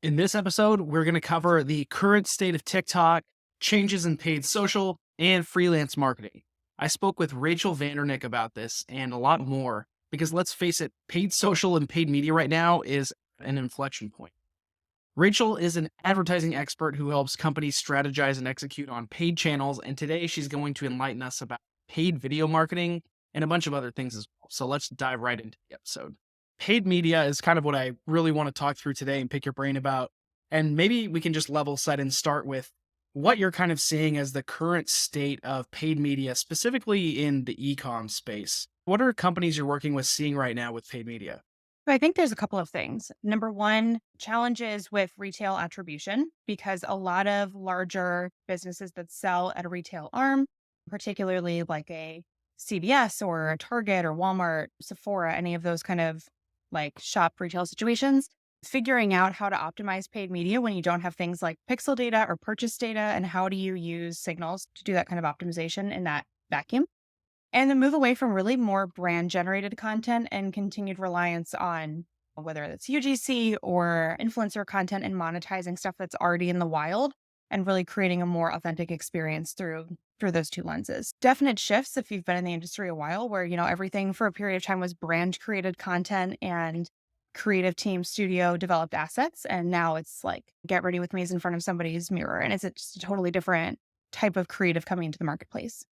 In this episode, we're going to cover the current state of TikTok, changes in paid social, and freelance marketing. I spoke with Rachel Vandernick about this and a lot more because let's face it, paid social and paid media right now is an inflection point. Rachel is an advertising expert who helps companies strategize and execute on paid channels, and today she's going to enlighten us about paid video marketing and a bunch of other things as well. So let's dive right into the episode. Paid media is kind of what I really want to talk through today and pick your brain about. And maybe we can just level set and start with what you're kind of seeing as the current state of paid media, specifically in the e-com space. What are companies you're working with seeing right now with paid media? So I think there's a couple of things. Number one, challenges with retail attribution, because a lot of larger businesses that sell at a retail arm, particularly like a CVS or a Target or Walmart, Sephora, any of those kind of like shop retail situations, figuring out how to optimize paid media when you don't have things like pixel data or purchase data, and how do you use signals to do that kind of optimization in that vacuum. And then move away from really more brand generated content and continued reliance on whether it's UGC or influencer content and monetizing stuff that's already in the wild and really creating a more authentic experience through those two lenses. Definite shifts if you've been in the industry a while where, everything for a period of time was brand created content and creative team studio developed assets. And now it's like, get ready with me is in front of somebody's mirror. And it's just a totally different type of creative coming into the marketplace.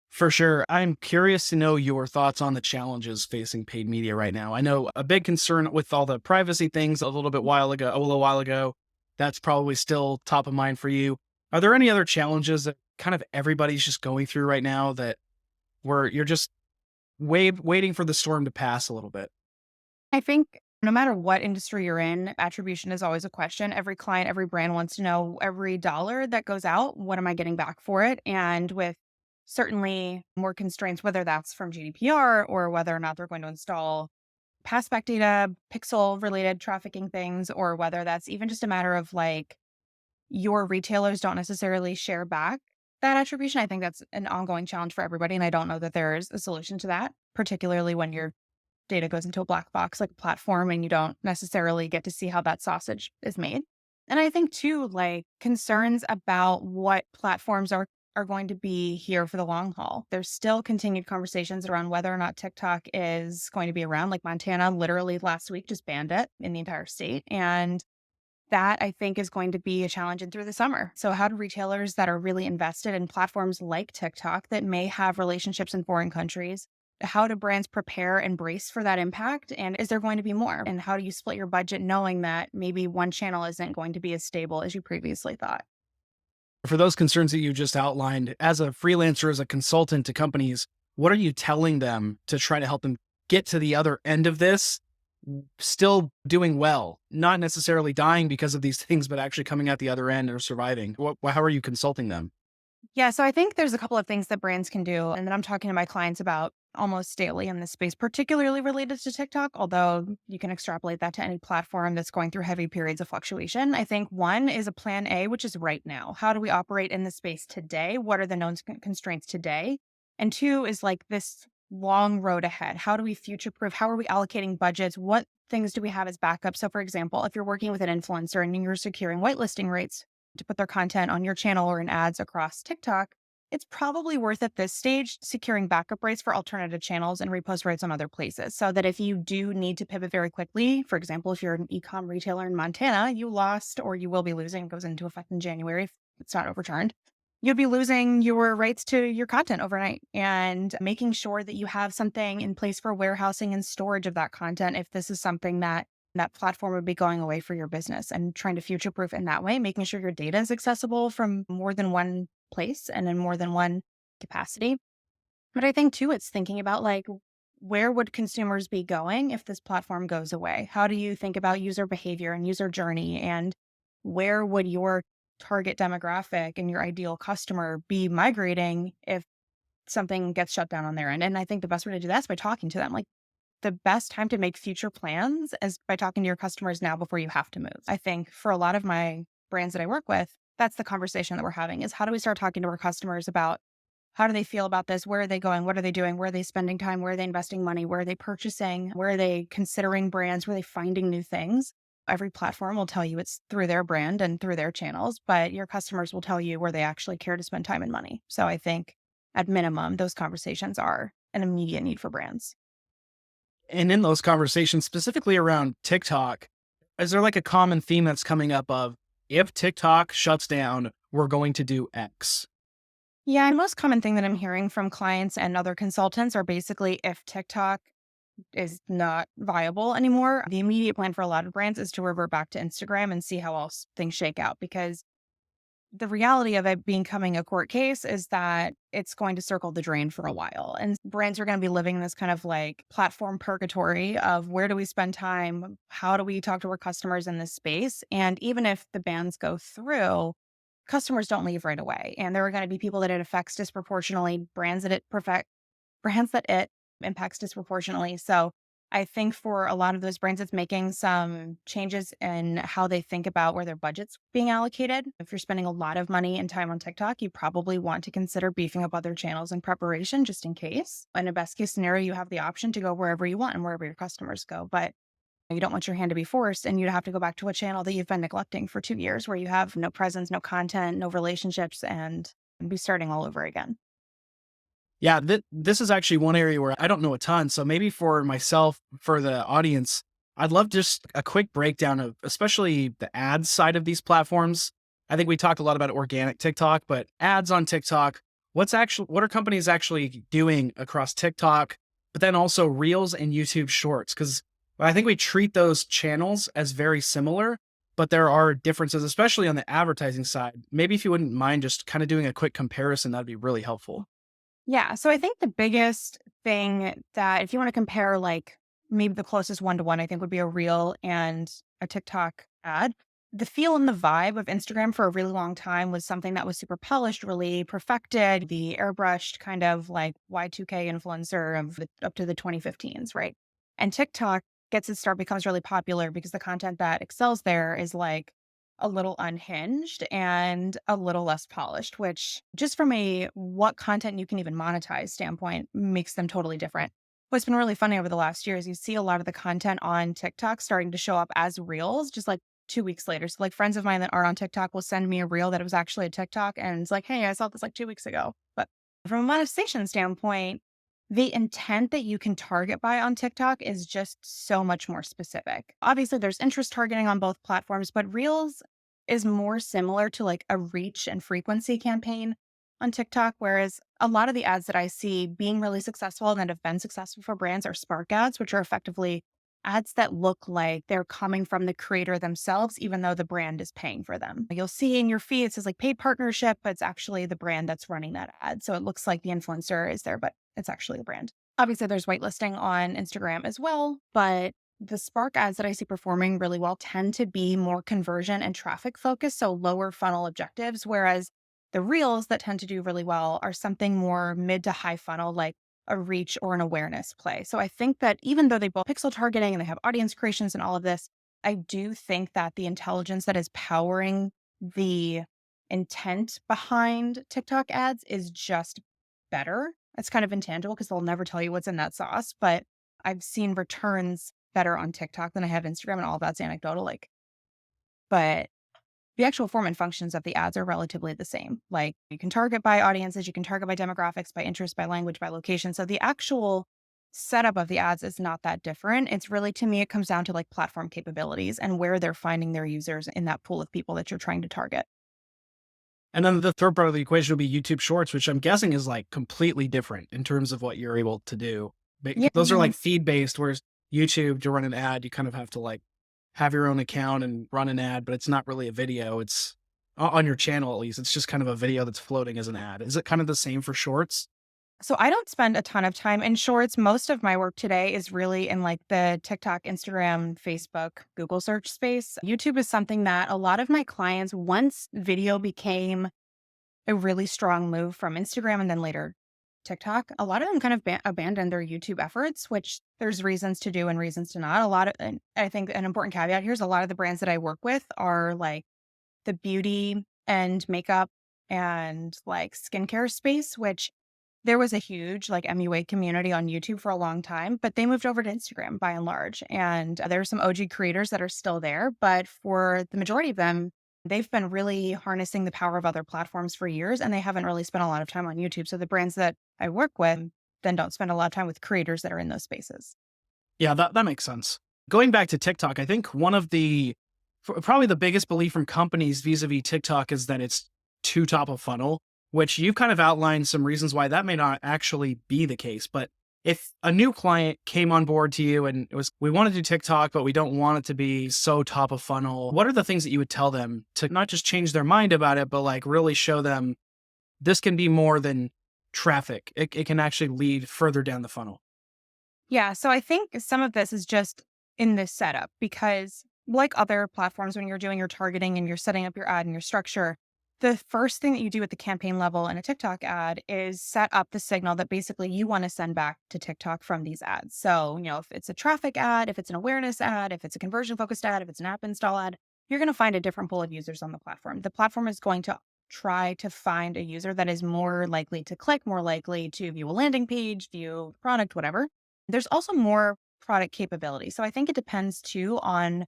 For sure. I'm curious to know your thoughts on the challenges facing paid media right now. I know a big concern with all the privacy things a little while ago. That's probably still top of mind for you. Are there any other challenges that kind of everybody's just going through right now that where you're just waiting for the storm to pass a little bit? I think no matter what industry you're in, attribution is always a question. Every client, every brand wants to know every dollar that goes out, what am I getting back for it? And with certainly more constraints, whether that's from GDPR or whether or not they're going to install passback data, pixel related trafficking things, or whether that's even just a matter of like your retailers don't necessarily share back that attribution. I think that's an ongoing challenge for everybody. And I don't know that there's a solution to that, particularly when you're data goes into a black box like a platform and you don't necessarily get to see how that sausage is made. And I think too, like concerns about what platforms are going to be here for the long haul. There's still continued conversations around whether or not TikTok is going to be around. Like Montana literally last week just banned it in the entire state. And that I think is going to be a challenge in through the summer. So how do retailers that are really invested in platforms like TikTok that may have relationships in foreign countries, how do brands prepare and brace for that impact? And is there going to be more? And how do you split your budget knowing that maybe one channel isn't going to be as stable as you previously thought? For those concerns that you just outlined, as a freelancer, as a consultant to companies, what are you telling them to try to help them get to the other end of this, still doing well, not necessarily dying because of these things, but actually coming out the other end or surviving? How are you consulting them? Yeah, so I think there's a couple of things that brands can do, and that I'm talking to my clients about almost daily in this space, particularly related to TikTok, although you can extrapolate that to any platform that's going through heavy periods of fluctuation. I think one is a plan A, which is right now. How do we operate in this space today? What are the known constraints today? And two is like this long road ahead. How do we future proof? How are we allocating budgets? What things do we have as backup? So, for example, if you're working with an influencer and you're securing whitelisting rates, to put their content on your channel or in ads across TikTok, it's probably worth at this stage securing backup rates for alternative channels and repost rates on other places so that if you do need to pivot very quickly, for example, if you're an e-com retailer in Montana, you lost or you will be losing, it goes into effect in January if it's not overturned. You'll be losing your rights to your content overnight and making sure that you have something in place for warehousing and storage of that content if this is something that platform would be going away for your business and trying to future proof in that way, making sure your data is accessible from more than one place and in more than one capacity. But I think too, it's thinking about like, where would consumers be going if this platform goes away? How do you think about user behavior and user journey? And where would your target demographic and your ideal customer be migrating if something gets shut down on their end? And I think the best way to do that is by talking to them. Like, the best time to make future plans is by talking to your customers now before you have to move. I think for a lot of my brands that I work with, that's the conversation that we're having is how do we start talking to our customers about how do they feel about this? Where are they going? What are they doing? Where are they spending time? Where are they investing money? Where are they purchasing? Where are they considering brands? Where are they finding new things? Every platform will tell you it's through their brand and through their channels, but your customers will tell you where they actually care to spend time and money. So I think at minimum, those conversations are an immediate need for brands. And in those conversations, specifically around TikTok, is there like a common theme that's coming up of if TikTok shuts down, we're going to do X? Yeah, the most common thing that I'm hearing from clients and other consultants are basically if TikTok is not viable anymore, the immediate plan for a lot of brands is to revert back to Instagram and see how else things shake out. Because the reality of it becoming a court case is that it's going to circle the drain for a while. And brands are going to be living in this kind of like platform purgatory of where do we spend time? How do we talk to our customers in this space? And even if the bans go through, customers don't leave right away. And there are going to be people that it affects disproportionately, brands that it impacts disproportionately. So I think for a lot of those brands, it's making some changes in how they think about where their budget's being allocated. If you're spending a lot of money and time on TikTok, you probably want to consider beefing up other channels in preparation just in case. In a best case scenario, you have the option to go wherever you want and wherever your customers go. But you don't want your hand to be forced and you'd have to go back to a channel that you've been neglecting for 2 years where you have no presence, no content, no relationships, and be starting all over again. Yeah, this is actually one area where I don't know a ton. So maybe for myself, for the audience, I'd love just a quick breakdown of especially the ads side of these platforms. I think we talked a lot about organic TikTok, but ads on TikTok, what are companies actually doing across TikTok, but then also Reels and YouTube Shorts? Because I think we treat those channels as very similar, but there are differences, especially on the advertising side. Maybe if you wouldn't mind just kind of doing a quick comparison, that'd be really helpful. Yeah. So I think the biggest thing that if you want to compare, like maybe the closest one to one, I think would be a reel and a TikTok ad. The feel and the vibe of Instagram for a really long time was something that was super polished, really perfected, the airbrushed kind of like Y2K influencer of up to the 2015s, right? And TikTok gets its start, becomes really popular because the content that excels there is like a little unhinged and a little less polished, which just from a what content you can even monetize standpoint makes them totally different. What's been really funny over the last year is you see a lot of the content on TikTok starting to show up as reels just like 2 weeks later. So like friends of mine that are on TikTok will send me a reel that it was actually a TikTok and it's like, hey, I saw this like 2 weeks ago. But from a monetization standpoint, the intent that you can target by on TikTok is just so much more specific. Obviously, there's interest targeting on both platforms, but Reels is more similar to like a reach and frequency campaign on TikTok. Whereas a lot of the ads that I see being really successful and that have been successful for brands are Spark ads, which are effectively ads that look like they're coming from the creator themselves, even though the brand is paying for them. You'll see in your feed, it says like paid partnership, but it's actually the brand that's running that ad. So it looks like the influencer is there, but it's actually the brand. Obviously, there's whitelisting on Instagram as well, but the Spark ads that I see performing really well tend to be more conversion and traffic focused, so lower funnel objectives. Whereas the reels that tend to do really well are something more mid to high funnel, like a reach or an awareness play. So I think that even though they both pixel targeting and they have audience creations and all of this, I do think that the intelligence that is powering the intent behind TikTok ads is just better. It's kind of intangible because they'll never tell you what's in that sauce, but I've seen returns better on TikTok than I have Instagram, and all of that's anecdotal. Like, but the actual form and functions of the ads are relatively the same. Like you can target by audiences, you can target by demographics, by interest, by language, by location. So the actual setup of the ads is not that different. It's really, to me, it comes down to like platform capabilities and where they're finding their users in that pool of people that you're trying to target. And then the third part of the equation would be YouTube Shorts, which I'm guessing is like completely different in terms of what you're able to do. Yeah. Those are like feed based, whereas YouTube, to run an ad, you kind of have to like have your own account and run an ad, but it's not really a video. It's on your channel, at least. It's just kind of a video that's floating as an ad. Is it kind of the same for Shorts? So I don't spend a ton of time in shorts. Most of my work today is really in like the TikTok, Instagram, Facebook, Google search space. YouTube is something that a lot of my clients, once video became a really strong move from Instagram and then later TikTok, a lot of them kind of abandoned their YouTube efforts, which there's reasons to do and reasons to not. A lot of, and I think an important caveat here is a lot of the brands that I work with are like the beauty and makeup and like skincare space, which There was a huge like MUA community on YouTube for a long time, but they moved over to Instagram by and large. And there are some OG creators that are still there, but for the majority of them, they've been really harnessing the power of other platforms for years and they haven't really spent a lot of time on YouTube. So the brands that I work with then don't spend a lot of time with creators that are in those spaces. Yeah, that makes sense. Going back to TikTok, I think one of the probably the biggest belief from companies vis-a-vis TikTok is that it's too top of funnel, which you've kind of outlined some reasons why that may not actually be the case. But if a new client came on board to you and it was, we want to do TikTok, but we don't want it to be so top of funnel, what are the things that you would tell them to not just change their mind about it, but like really show them this can be more than traffic? It can actually lead further down the funnel. Yeah. So I think some of this is just in this setup because, like other platforms, when you're doing your targeting and you're setting up your ad and your structure, the first thing that you do at the campaign level in a TikTok ad is set up the signal that basically you want to send back to TikTok from these ads. So, if it's a traffic ad, if it's an awareness ad, if it's a conversion focused ad, if it's an app install ad, you're going to find a different pool of users on the platform. The platform is going to try to find a user that is more likely to click, more likely to view a landing page, view a product, whatever. There's also more product capability. So I think it depends too on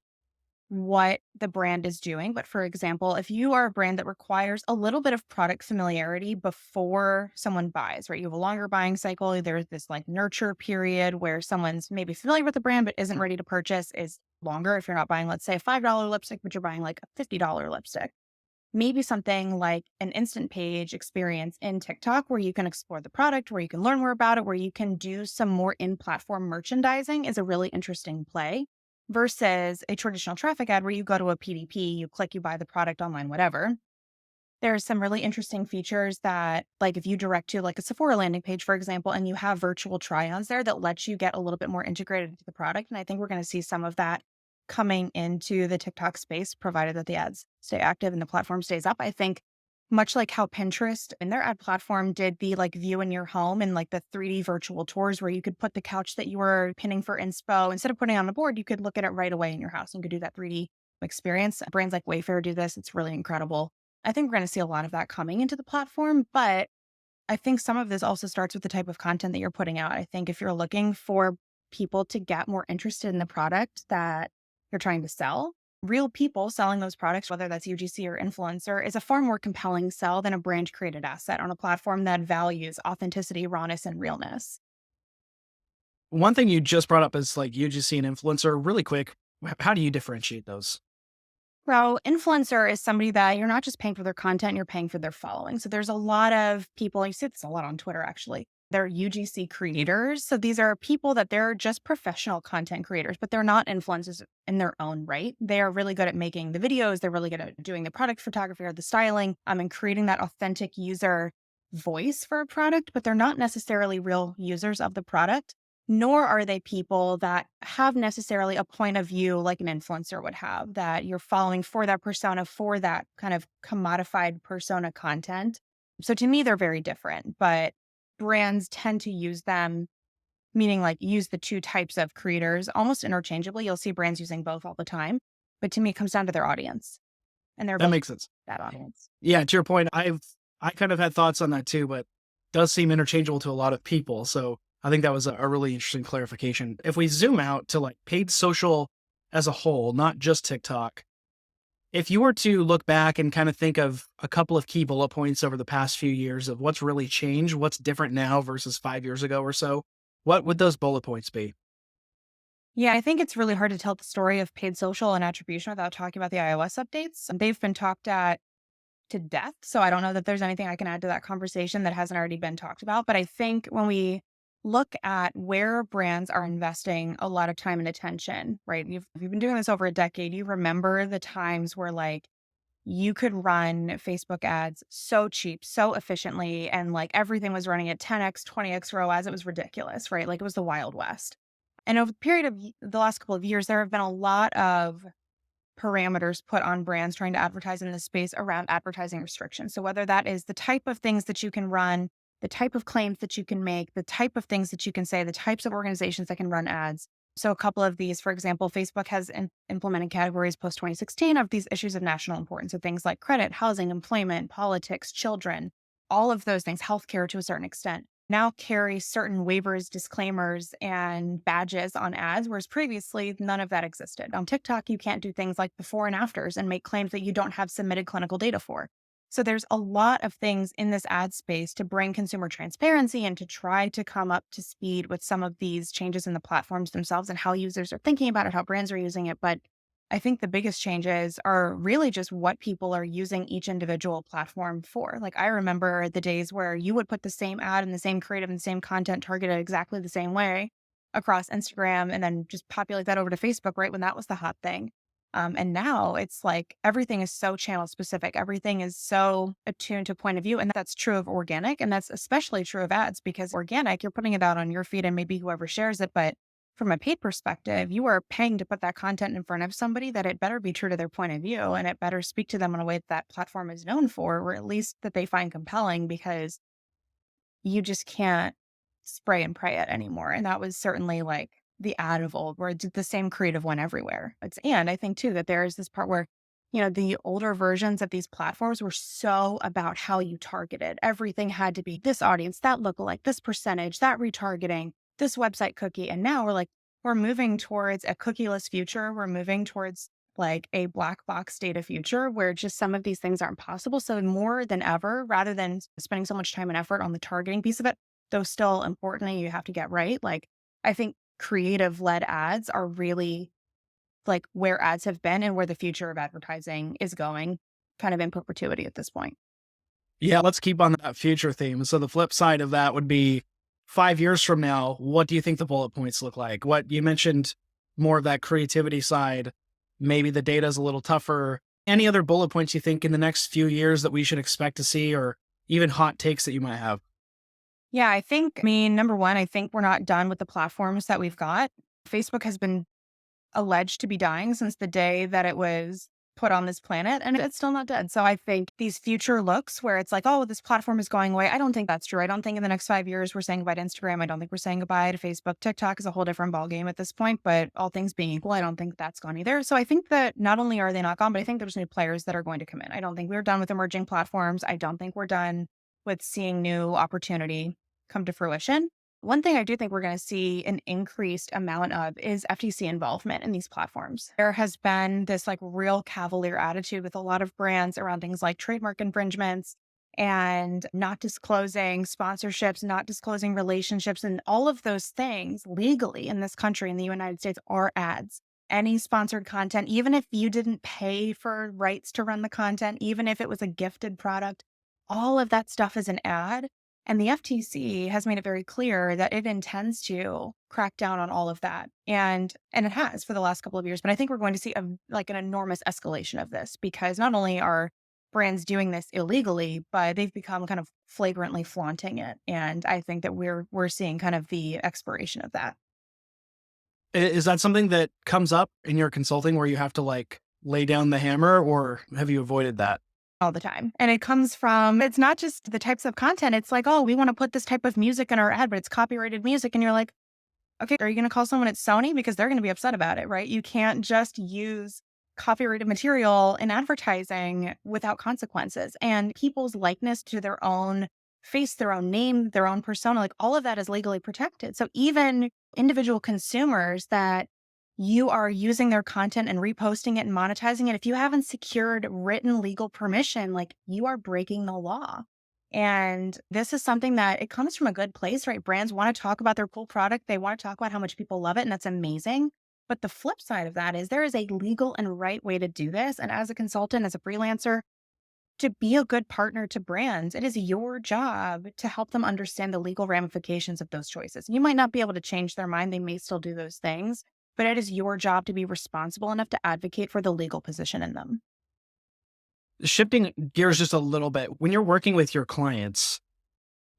what the brand is doing. But for example, if you are a brand that requires a little bit of product familiarity before someone buys, right? You have a longer buying cycle. There's this like nurture period where someone's maybe familiar with the brand but isn't ready to purchase is longer. If you're not buying, let's say, a $5 lipstick, but you're buying like a $50 lipstick. Maybe something like an instant page experience in TikTok where you can explore the product, where you can learn more about it, where you can do some more in platform merchandising is a really interesting play versus a traditional traffic ad where you go to a PDP, you click, you buy the product online, whatever. There's some really interesting features that, like if you direct to like a Sephora landing page, for example, and you have virtual try-ons there that lets you get a little bit more integrated into the product. And I think we're going to see some of that coming into the TikTok space, provided that the ads stay active and the platform stays up. I think much like how Pinterest in their ad platform did the like view in your home and like the 3D virtual tours where you could put the couch that you were pinning for inspo, instead of putting it on the board, you could look at it right away in your house and could do that 3D experience. Brands like Wayfair do this. It's really incredible. I think we're going to see a lot of that coming into the platform, but I think some of this also starts with the type of content that you're putting out. I think if you're looking for people to get more interested in the product that you're trying to sell, real people selling those products, whether that's UGC or influencer, is a far more compelling sell than a brand created asset on a platform that values authenticity, rawness, and realness. One thing you just brought up is like UGC and influencer. Really quick, how do you differentiate those? Well, influencer is somebody that you're not just paying for their content, you're paying for their following. So there's a lot of people, you see this a lot on Twitter actually. They're UGC creators. So these are people that they're just professional content creators, but they're not influencers in their own right. They are really good at making the videos. They're really good at doing the product photography or the styling, and creating that authentic user voice for a product, but they're not necessarily real users of the product, nor are they people that have necessarily a point of view like an influencer would have, that you're following for that persona, for that kind of commodified persona content. So to me, they're very different, but brands tend to use them, meaning like use the two types of creators almost interchangeably. You'll see brands using both all the time. But to me, it comes down to their audience and they're That both makes sense. that audience. Yeah, to your point, I kind of had thoughts on that too, but it does seem interchangeable to a lot of people. So I think that was a really interesting clarification. If we zoom out to like paid social as a whole, not just TikTok, if you were to look back and kind of think of a couple of key bullet points over the past few years of what's really changed, what's different now versus 5 years ago or so, what would those bullet points be? Yeah, I think it's really hard to tell the story of paid social and attribution without talking about the iOS updates. They've been talked at to death. So I don't know that there's anything I can add to that conversation that hasn't already been talked about. But I think when we look at where brands are investing a lot of time and attention, right? You've been doing this over a decade. You remember the times where like you could run Facebook ads so cheap, so efficiently, and like everything was running at 10x, 20x ROAS. It was ridiculous, right? Like it was the Wild West. And over the period of the last couple of years, there have been a lot of parameters put on brands trying to advertise in this space around advertising restrictions. So whether that is the type of things that you can run, the type of claims that you can make, the type of things that you can say, the types of organizations that can run ads. So a couple of these, for example, Facebook has implemented categories post 2016 of these issues of national importance. So things like credit, housing, employment, politics, children, all of those things, healthcare to a certain extent. now carry certain waivers, disclaimers, and badges on ads, whereas previously none of that existed. On TikTok, you can't do things like before and afters and make claims that you don't have submitted clinical data for. So there's a lot of things in this ad space to bring consumer transparency and to try to come up to speed with some of these changes in the platforms themselves and how users are thinking about it, how brands are using it. But I think the biggest changes are really just what people are using each individual platform for. Like, I remember the days where you would put the same ad and the same creative and the same content targeted exactly the same way across Instagram and then just populate that over to Facebook right when that was the hot thing. And now it's like everything is so channel specific. Everything is so attuned to point of view. And that's true of organic. And that's especially true of ads because organic, you're putting it out on your feed and maybe whoever shares it. But from a paid perspective, you are paying to put that content in front of somebody that it better be true to their point of view and it better speak to them in a way that that platform is known for, or at least that they find compelling because you just can't spray and pray it anymore. And that was certainly like the ad of old where it's the same creative one everywhere. And I think too that there is this part where, the older versions of these platforms were so about how you targeted. Everything had to be this audience, that lookalike, this percentage, that retargeting, this website cookie. And now we're moving towards a cookieless future. We're moving towards like a black box data future where just some of these things aren't possible. So more than ever, rather than spending so much time and effort on the targeting piece of it, though still important and you have to get right. Like I think creative led ads are really like where ads have been and where the future of advertising is going kind of in perpetuity at this point. Yeah, let's keep on that future theme. So the flip side of that would be 5 years from now, what do you think the bullet points look like? What you mentioned more of that creativity side. Maybe the data is a little tougher. Any other bullet points you think in the next few years that we should expect to see, or even hot takes that you might have? Yeah, I mean, number one, I think we're not done with the platforms that we've got. Facebook has been alleged to be dying since the day that it was put on this planet, and it's still not dead. So I think these future looks where it's like, oh, this platform is going away. I don't think that's true. I don't think in the next 5 years we're saying goodbye to Instagram. I don't think we're saying goodbye to Facebook. TikTok is a whole different ballgame at this point, but all things being equal, I don't think that's gone either. So I think that not only are they not gone, but I think there's new players that are going to come in. I don't think we're done with emerging platforms. I don't think we're done with seeing new opportunity come to fruition. One thing I do think we're going to see an increased amount of is FTC involvement in these platforms. There has been this like real cavalier attitude with a lot of brands around things like trademark infringements and not disclosing sponsorships, not disclosing relationships, and all of those things legally in this country, in the United States, are ads. Any sponsored content, even if you didn't pay for rights to run the content, even if it was a gifted product, all of that stuff is an ad. And the FTC has made it very clear that it intends to crack down on all of that. And it has for the last couple of years. But I think we're going to see like an enormous escalation of this because not only are brands doing this illegally, but they've become kind of flagrantly flaunting it. And I think that we're seeing kind of the expiration of that Is that something that comes up in your consulting where you have to like lay down the hammer, or have you avoided that? all the time. And it comes from it's not just the types of content. It's like, oh, we want to put this type of music in our ad, but it's copyrighted music. And you're like, okay, are you going to call someone at Sony? Because they're going to be upset about it, right? You can't just use copyrighted material in advertising without consequences. And people's likeness to their own face, their own name, their own persona, like all of that is legally protected. So even individual consumers that you are using their content and reposting it and monetizing it, if you haven't secured written legal permission, like you are breaking the law. And this is something that it comes from a good place, right? Brands want to talk about their cool product. They want to talk about how much people love it, and that's amazing. But the flip side of that is there is a legal and right way to do this. And as a consultant, as a freelancer, to be a good partner to brands, it is your job to help them understand the legal ramifications of those choices. You might not be able to change their mind. They may still do those things, but it is your job to be responsible enough to advocate for the legal position in them. Shifting gears just a little bit, when you're working with your clients,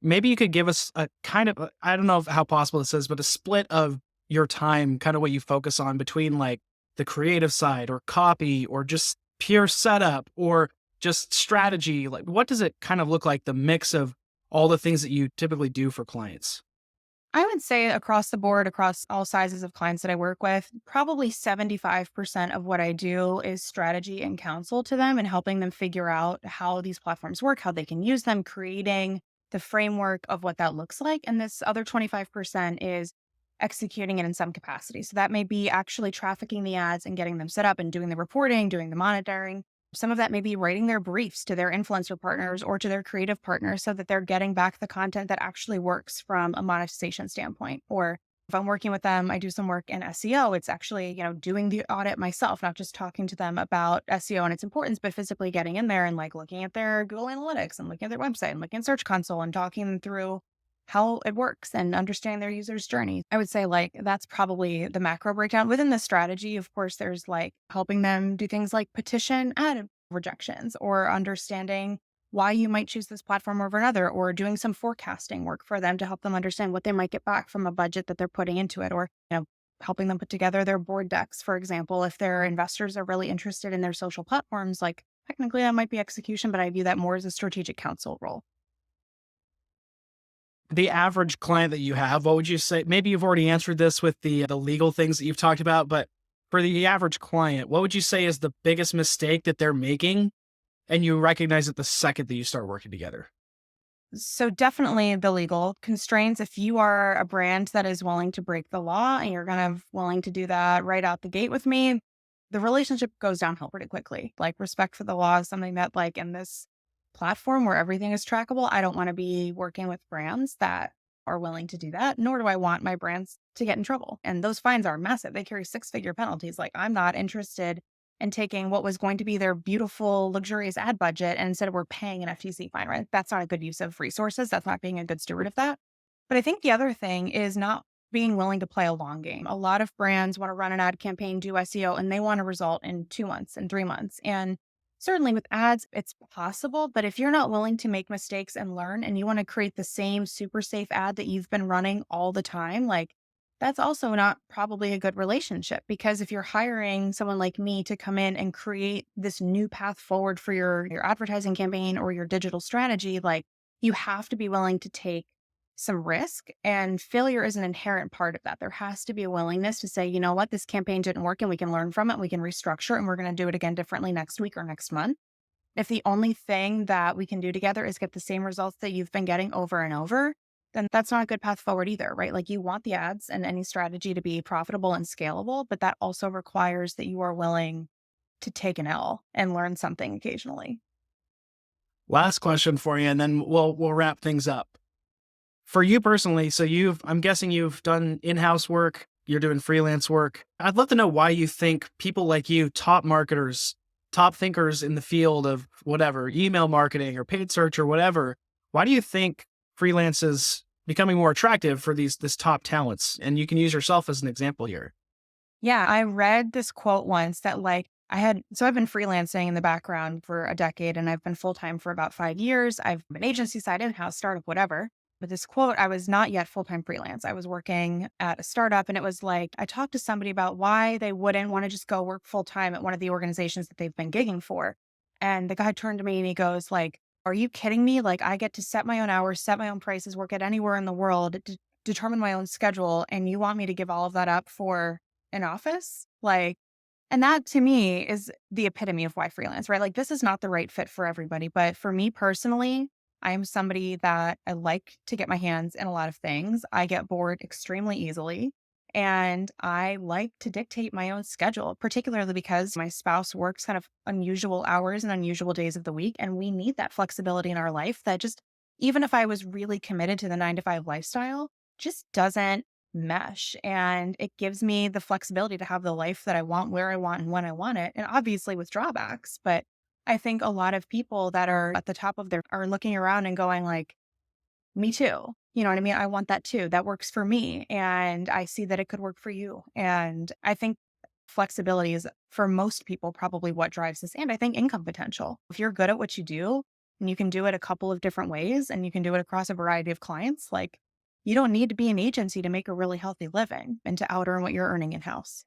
maybe you could give us a kind of, I don't know how possible this is, but a split of your time, kind of what you focus on between like the creative side or copy or just pure setup or just strategy. Like, what does it kind of look like, the mix of all the things that you typically do for clients? I would say across the board, across all sizes of clients that I work with, probably 75% of what I do is strategy and counsel to them and helping them figure out how these platforms work, how they can use them, creating the framework of what that looks like. And this other 25% is executing it in some capacity. So that may be actually trafficking the ads and getting them set up and doing the reporting, doing the monitoring. Some of that may be writing their briefs to their influencer partners or to their creative partners so that they're getting back the content that actually works from a monetization standpoint. Or if I'm working with them, I do some work in SEO. It's actually, doing the audit myself, not just talking to them about SEO and its importance, but physically getting in there and like looking at their Google Analytics and looking at their website and looking at Search Console and talking them through how it works and understanding their user's journey. I would say like that's probably the macro breakdown. Within the strategy, of course, there's like helping them do things like petition ad rejections or understanding why you might choose this platform over another, or doing some forecasting work for them to help them understand what they might get back from a budget that they're putting into it, or, helping them put together their board decks, for example, if their investors are really interested in their social platforms, like technically that might be execution, but I view that more as a strategic counsel role. The average client that you have, what would you say? Maybe you've already answered this with the legal things that you've talked about, but for the average client, what would you say is the biggest mistake that they're making and you recognize it the second that you start working together? So definitely the legal constraints. If you are a brand that is willing to break the law and you're kind of willing to do that right out the gate with me, the relationship goes downhill pretty quickly. Like respect for the law is something that like in this platform where everything is trackable, I don't want to be working with brands that are willing to do that, nor do I want my brands to get in trouble. And those fines are massive. They carry six-figure penalties. Like I'm not interested in taking what was going to be their beautiful, luxurious ad budget and instead we're paying an FTC fine, right? That's not a good use of resources. That's not being a good steward of that. But I think the other thing is not being willing to play a long game. A lot of brands want to run an ad campaign, do SEO, and they want a result in 2 months and 3 months. And certainly with ads, it's possible. But if you're not willing to make mistakes and learn, and you want to create the same super safe ad that you've been running all the time, like that's also not probably a good relationship because if you're hiring someone like me to come in and create this new path forward for your advertising campaign or your digital strategy, like you have to be willing to take some risk, and failure is an inherent part of that. There has to be a willingness to say, you know what, this campaign didn't work and we can learn from it. We can restructure it and we're going to do it again differently next week or next month. If the only thing that we can do together is get the same results that you've been getting over and over, then that's not a good path forward either, right? Like you want the ads and any strategy to be profitable and scalable, but that also requires that you are willing to take an L and learn something occasionally. Last question for you, and then we'll wrap things up. For you personally, so I'm guessing you've done in-house work, you're doing freelance work. I'd love to know why you think people like you, top marketers, top thinkers in the field of whatever, email marketing or paid search or whatever, why do you think freelance is becoming more attractive for this top talents? And you can use yourself as an example here. Yeah, I read this quote once that I've been freelancing in the background for a decade and I've been full time for about 5 years. I've been agency side, in house, startup, whatever. But this quote, I was not yet full time freelance. I was working at a startup and it was like, I talked to somebody about why they wouldn't want to just go work full time at one of the organizations that they've been gigging for. And the guy turned to me and he goes like, are you kidding me? Like I get to set my own hours, set my own prices, work at anywhere in the world, determine my own schedule. And you want me to give all of that up for an office? Like, and that to me is the epitome of why freelance, right? Like this is not the right fit for everybody. But for me personally, I am somebody that I like to get my hands in a lot of things. I get bored extremely easily. And I like to dictate my own schedule, particularly because my spouse works kind of unusual hours and unusual days of the week. And we need that flexibility in our life that just, even if I was really committed to the 9 to 5 lifestyle, just doesn't mesh. And it gives me the flexibility to have the life that I want, where I want, and when I want it. And obviously with drawbacks, but I think a lot of people that are at the top of their are looking around and going like, me too. You know what I mean? I want that too. That works for me. And I see that it could work for you. And I think flexibility is for most people probably what drives this. And I think income potential. If you're good at what you do and you can do it a couple of different ways and you can do it across a variety of clients, like you don't need to be an agency to make a really healthy living and to out earn what you're earning in house.